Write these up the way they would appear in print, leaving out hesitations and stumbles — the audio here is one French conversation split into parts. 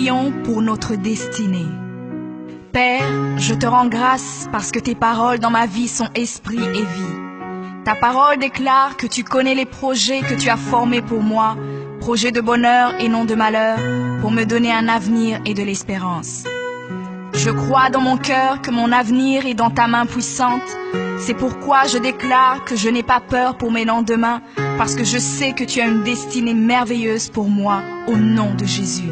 prions pour notre destinée. Père, je te rends grâce parce que tes paroles dans ma vie sont esprit et vie. Ta parole déclare que tu connais les projets que tu as formés pour moi, projets de bonheur et non de malheur, pour me donner un avenir et de l'espérance. Je crois dans mon cœur que mon avenir est dans ta main puissante. C'est pourquoi je déclare que je n'ai pas peur pour mes lendemains, parce que je sais que tu as une destinée merveilleuse pour moi, au nom de Jésus.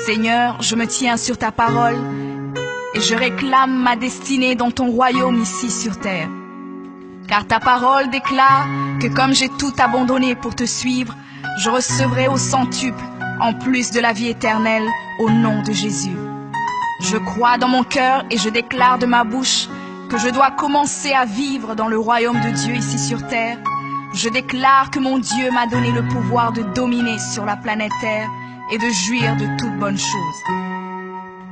Seigneur, je me tiens sur ta parole et je réclame ma destinée dans ton royaume ici sur terre. Car ta parole déclare que comme j'ai tout abandonné pour te suivre, je recevrai au centuple, en plus de la vie éternelle, au nom de Jésus. Je crois dans mon cœur et je déclare de ma bouche que je dois commencer à vivre dans le royaume de Dieu ici sur terre. Je déclare que mon Dieu m'a donné le pouvoir de dominer sur la planète Terre et de jouir de toutes bonnes choses.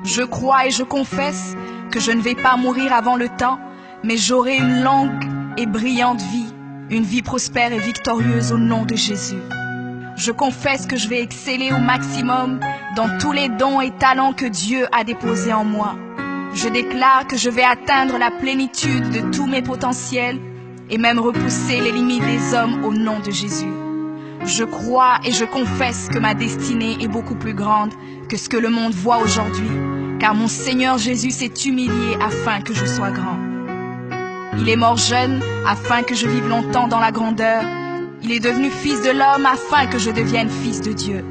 Je crois et je confesse que je ne vais pas mourir avant le temps, mais j'aurai une longue et brillante vie, une vie prospère et victorieuse au nom de Jésus. Je confesse que je vais exceller au maximum dans tous les dons et talents que Dieu a déposés en moi. Je déclare que je vais atteindre la plénitude de tous mes potentiels et même repousser les limites des hommes au nom de Jésus. Je crois et je confesse que ma destinée est beaucoup plus grande que ce que le monde voit aujourd'hui, car mon Seigneur Jésus s'est humilié afin que je sois grand. Il est mort jeune afin que je vive longtemps dans la grandeur. Il est devenu fils de l'homme afin que je devienne fils de Dieu.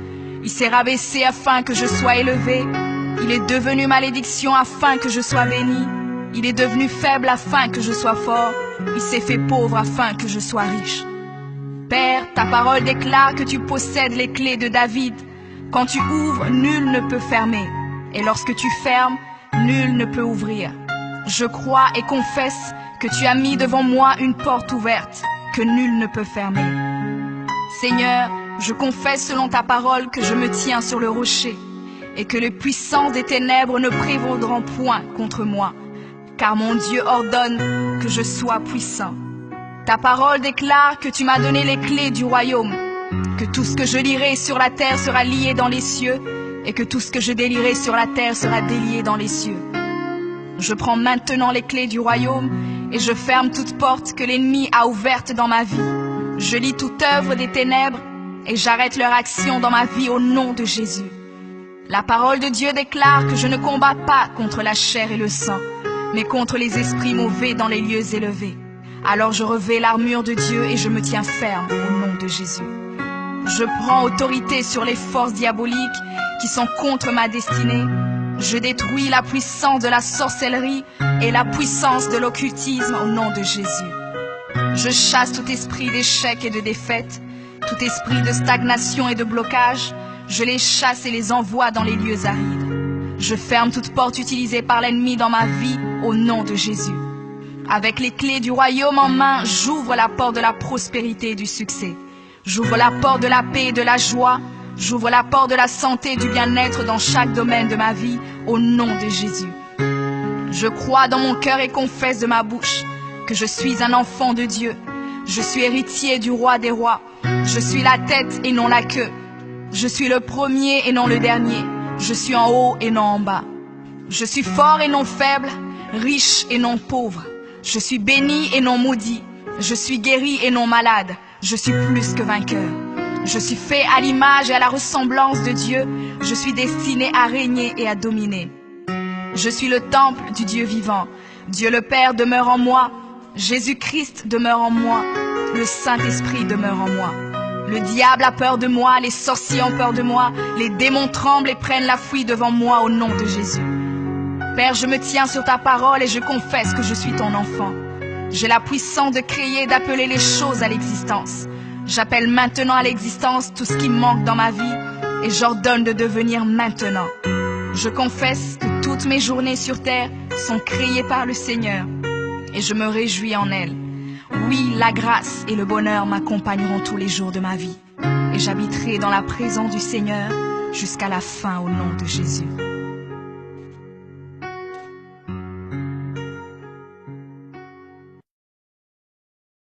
Il s'est rabaissé afin que je sois élevé. Il est devenu malédiction afin que je sois béni. Il est devenu faible afin que je sois fort. Il s'est fait pauvre afin que je sois riche. Père, ta parole déclare que tu possèdes les clés de David. Quand tu ouvres, nul ne peut fermer. Et lorsque tu fermes, nul ne peut ouvrir. Je crois et confesse que tu as mis devant moi une porte ouverte que nul ne peut fermer. Seigneur, je confesse selon ta parole que je me tiens sur le rocher et que les puissances des ténèbres ne prévaudront point contre moi, car mon Dieu ordonne que je sois puissant. Ta parole déclare que tu m'as donné les clés du royaume, que tout ce que je lirai sur la terre sera lié dans les cieux et que tout ce que je délierai sur la terre sera délié dans les cieux. Je prends maintenant les clés du royaume et je ferme toute porte que l'ennemi a ouverte dans ma vie. Je lis toute œuvre des ténèbres et j'arrête leur action dans ma vie au nom de Jésus. La parole de Dieu déclare que je ne combats pas contre la chair et le sang, mais contre les esprits mauvais dans les lieux élevés. Alors je revêts l'armure de Dieu et je me tiens ferme au nom de Jésus. Je prends autorité sur les forces diaboliques qui sont contre ma destinée. Je détruis la puissance de la sorcellerie et la puissance de l'occultisme au nom de Jésus. Je chasse tout esprit d'échec et de défaite, tout esprit de stagnation et de blocage. Je les chasse et les envoie dans les lieux arides. Je ferme toute porte utilisée par l'ennemi dans ma vie au nom de Jésus. Avec les clés du royaume en main, j'ouvre la porte de la prospérité et du succès. J'ouvre la porte de la paix et de la joie. J'ouvre la porte de la santé et du bien-être dans chaque domaine de ma vie, au nom de Jésus. Je crois dans mon cœur et confesse de ma bouche que je suis un enfant de Dieu. Je suis héritier du roi des rois. Je suis la tête et non la queue. Je suis le premier et non le dernier. Je suis en haut et non en bas. Je suis fort et non faible, riche et non pauvre. Je suis béni et non maudit. Je suis guéri et non malade. Je suis plus que vainqueur. Je suis fait à l'image et à la ressemblance de Dieu. Je suis destiné à régner et à dominer. Je suis le temple du Dieu vivant. Dieu le Père demeure en moi. Jésus-Christ demeure en moi. Le Saint-Esprit demeure en moi. Le diable a peur de moi, les sorciers ont peur de moi, les démons tremblent et prennent la fuite devant moi au nom de Jésus. Père, je me tiens sur ta parole et je confesse que je suis ton enfant. J'ai la puissance de créer et d'appeler les choses à l'existence. J'appelle maintenant à l'existence tout ce qui manque dans ma vie et j'ordonne de devenir maintenant. Je confesse que toutes mes journées sur terre sont créées par le Seigneur et je me réjouis en elles. Oui, la grâce et le bonheur m'accompagneront tous les jours de ma vie et j'habiterai dans la présence du Seigneur jusqu'à la fin au nom de Jésus.